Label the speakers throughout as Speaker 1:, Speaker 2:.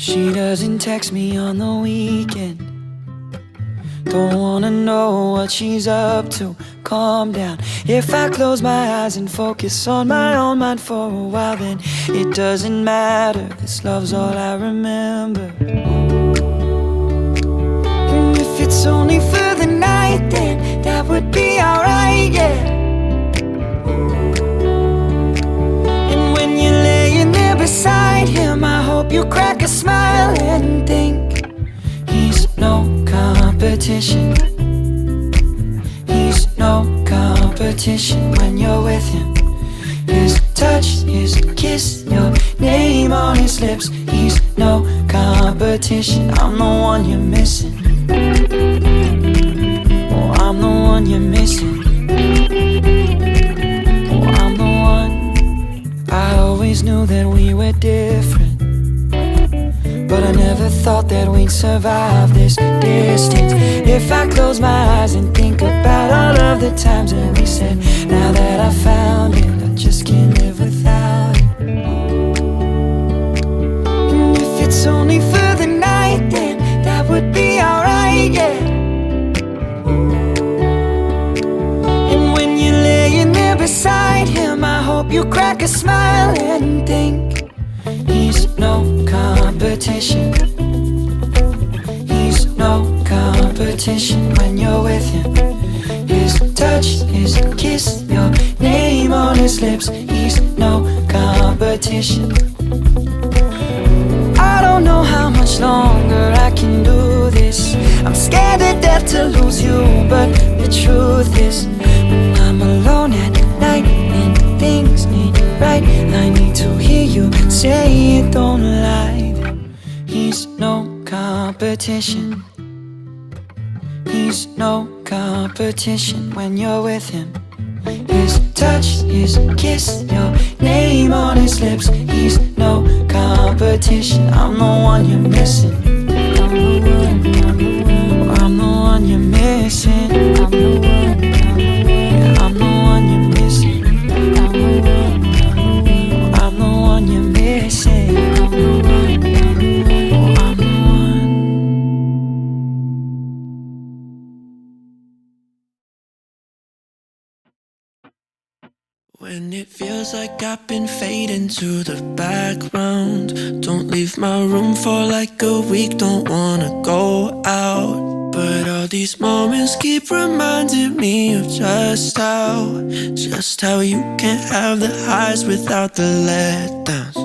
Speaker 1: She doesn't text me on the weekend. Don't wanna know what she's up to. Calm down. If I close my eyes and focus on my own mind for a while, then it doesn't matter. This love's all I remember. And if it's only for the night, then that would be alright, yeah. And when you're laying there beside him, I hope you crack a smile and think he's no competition. He's no competition when you're with him. His touch, his kiss, your name on his lips. He's no competition. I'm the one you're missing. Oh, I'm the one you're missing. Oh, I'm the one. I always knew that we were different, but I never thought that we'd survive this distance. If I close my eyes and think about all of the times that we said, now that I found it, I just can't live without it. And if it's only for the night, then that would be alright, yeah. And when you're laying there beside him, I hope you crack a smile and think he's no competition. He's no competition when you're with him. His touch, his kiss, your name on his lips. He's no competition. I don't know how much longer I can do this. I'm scared to death to lose you, but the truth is, when I'm alone at night and things ain't right, I need to hear you say it, don't lie. He's no competition. He's no competition when you're with him. His touch, his kiss, your name on his lips. He's no competition. I'm the one you're missing. I'm the one you're missing. I'm the one. Yeah, I'm the one you're missing. I'm the one you're missing. I'm the one. I'm the one. When it feels like I've been fading to the background, don't leave my room for like a week, don't wanna go out. But all these moments keep reminding me of just how you can't have the highs without the letdowns.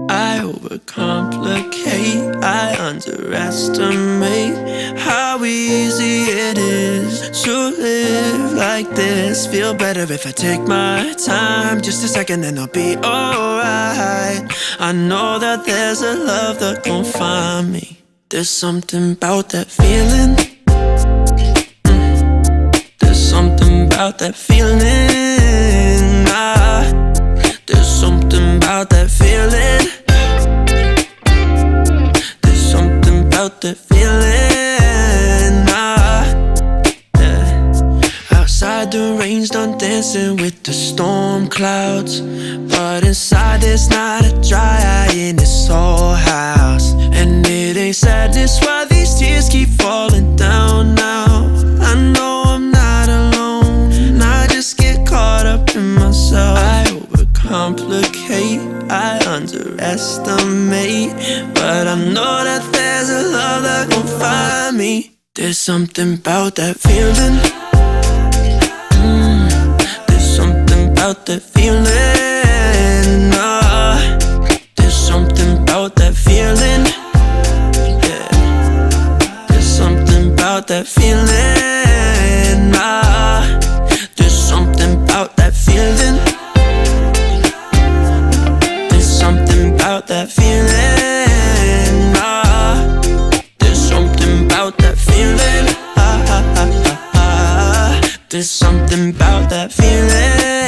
Speaker 1: I overcomplicate, I underestimate how easy it is to live like this. Feel better if I take my time, just a second and I'll be alright. I know that there's a love that gon' find me. There's something about that feeling. There's something about that feeling. There's something about that feeling. There's something about that feeling. Yeah. Outside the rain's done dancing with the storm clouds, but inside there's not a dry eye in this whole house. And it ain't sadness why these tears keep falling down now. I know I'm not alone, and I just get caught up in myself. I overcomplicate, I underestimate, but I know that there's a love that gon' find me. There's something about that feeling. There's something about that feeling. There's something about that feeling. Yeah. There's something about that feeling. There's something about that feeling. There's something about that feeling. There's something about that feeling. There's something about that feeling.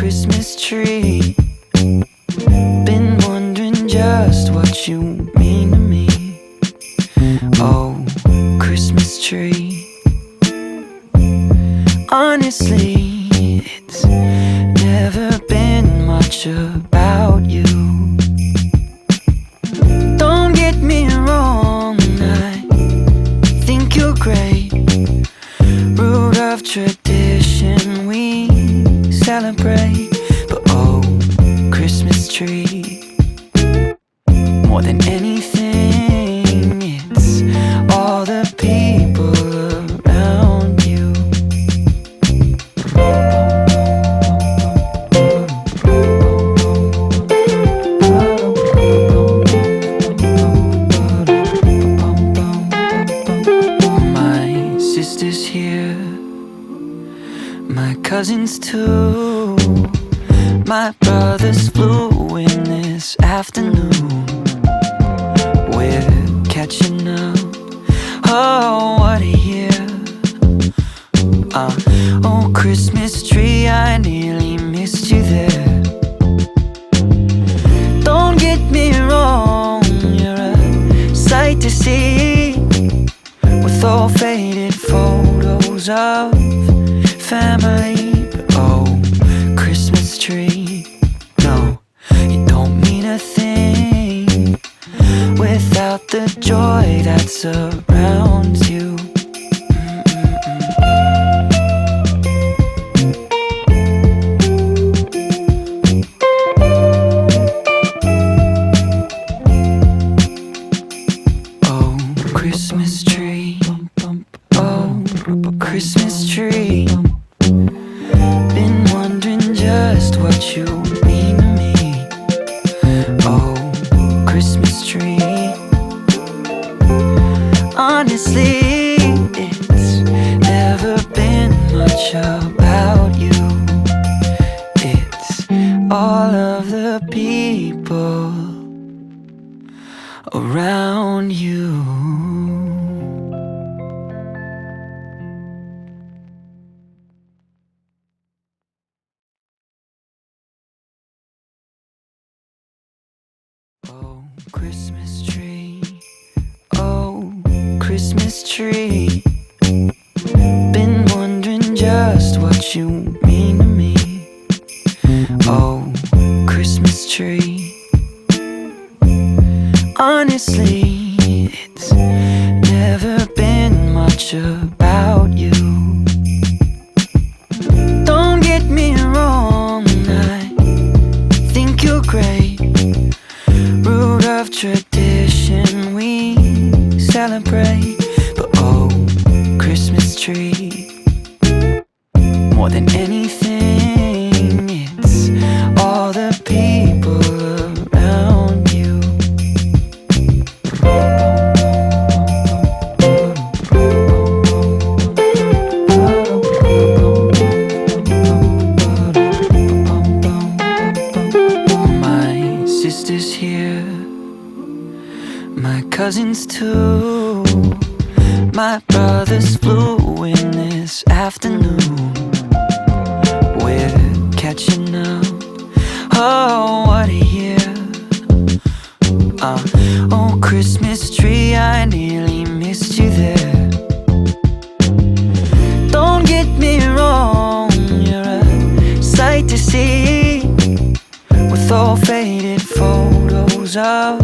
Speaker 1: Christmas tree. Been wondering just what you mean to me. Oh, Christmas tree. Honestly, it's never been much about you. Don't get me wrong, I think you're great. Root of tradition we celebrate. But oh, Christmas tree, more than anything, it's all the people around you. My sister's here, my cousins too. My brothers flew in this afternoon. We're catching up. Oh, what a year. Oh, Christmas tree, I nearly missed you there. Don't get me wrong, you're a sight to see, with all faded photos of family. But oh, Christmas tree, no, you don't mean a thing without the joy that surrounds you. Oh, Christmas tree, oh, Christmas tree. Been wondering just what you mean to me. Oh, Christmas tree. Honestly, it's never been much about you. It's all of the people around you. Oh, Christmas tree, oh, Christmas tree. Been wondering just what you mean to me. Oh, Christmas tree. Honestly, it's never been much about you. Don't get me wrong, I think you're great. Root of tradition we celebrate. But oh, Christmas tree, more than anything, it's all the people around you. My sister's here, my cousins too. My brothers flew in this afternoon. We're catching up. Oh, what a year. Oh, Christmas tree, I nearly missed you there. Don't get me wrong, you're a sight to see, with all faded photos of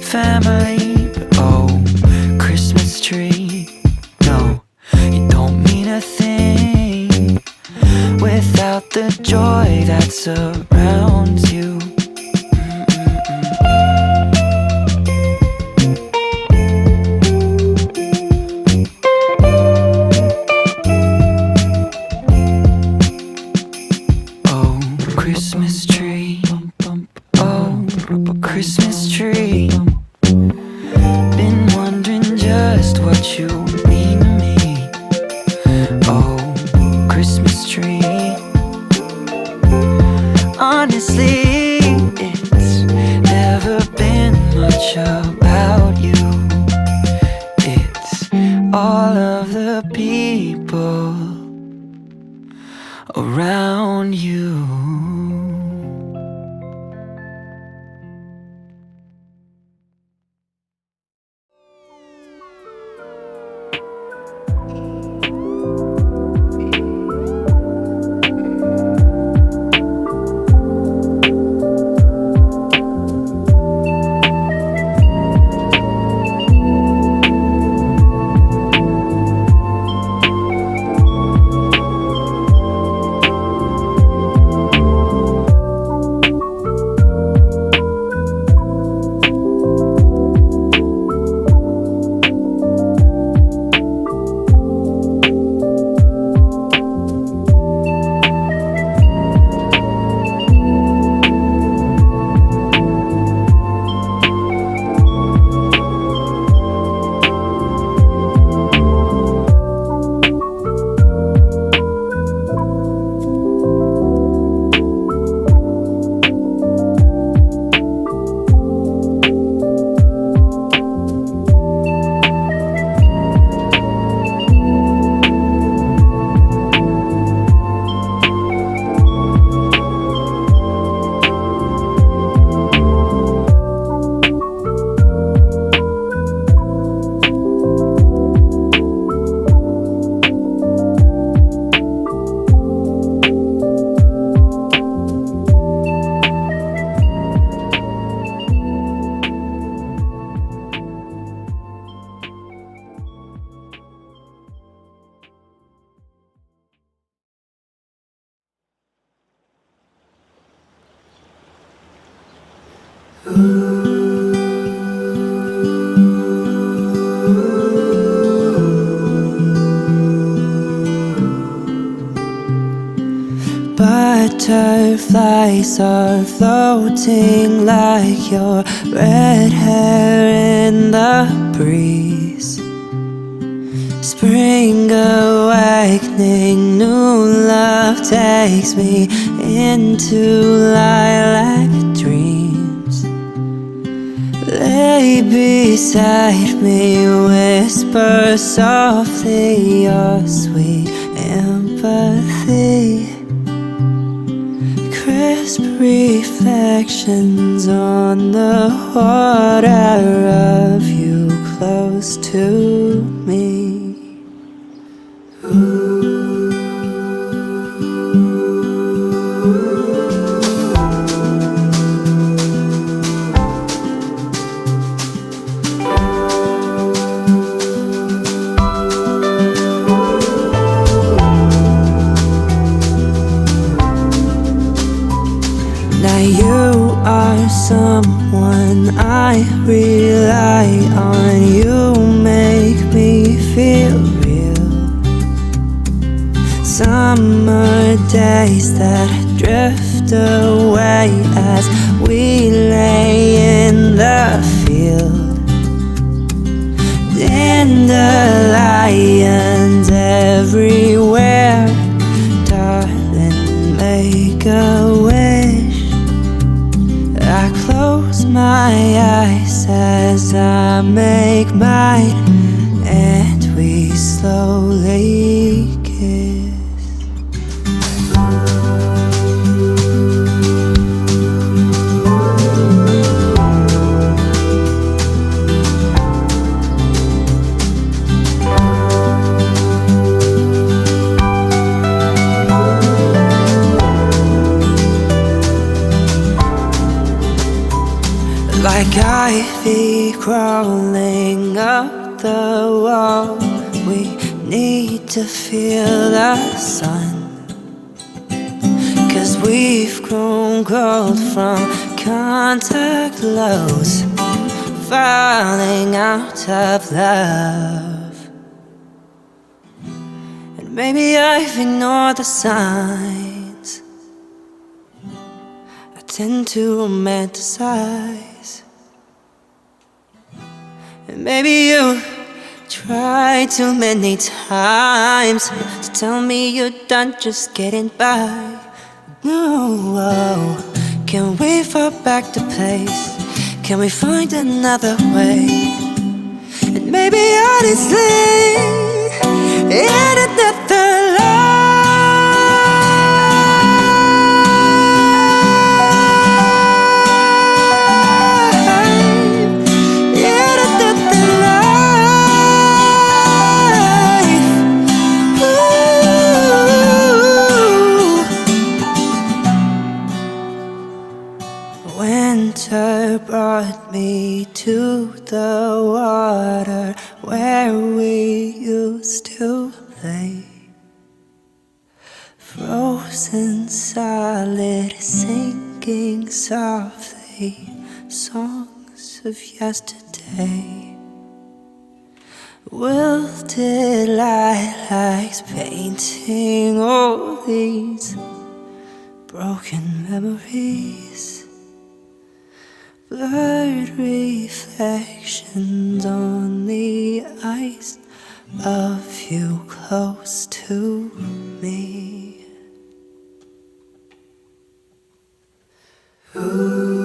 Speaker 1: family. But oh, Christmas tree, no, you don't mean a thing without the joy that surrounds you. Oh, Christmas tree, oh, Christmas tree. Been wondering just what you mean to me. Oh, Christmas tree. Honestly, it's never been much about you. It's all of the people around you. Butterflies are floating like your red hair in the breeze. Spring awakening, new love takes me into lilac dreams. Lay beside me, whisper softly your sweet empathy. Crisp reflections on the water of you close to me. Now you are someone I rely on. You make me feel real. Summer days that drift away as we lay in the field. Dandelions everywhere. Darling, make a wish. I close my eyes as I make mine, and we slowly kiss. Like ivy crawling up the wall, we need to feel the sun. 'Cause we've grown cold from contact lows, falling out of love. And maybe I've ignored the signs. I tend to romanticize. And maybe you tried too many times to tell me you're done just getting by. No, can we fall back to place? Can we find another way? And maybe honestly, in another life, to the water where we used to play. Frozen solid, sinking softly, songs of yesterday. Wilted lilacs painting all these broken memories. Blurred reflections on the ice of you close to me. Ooh.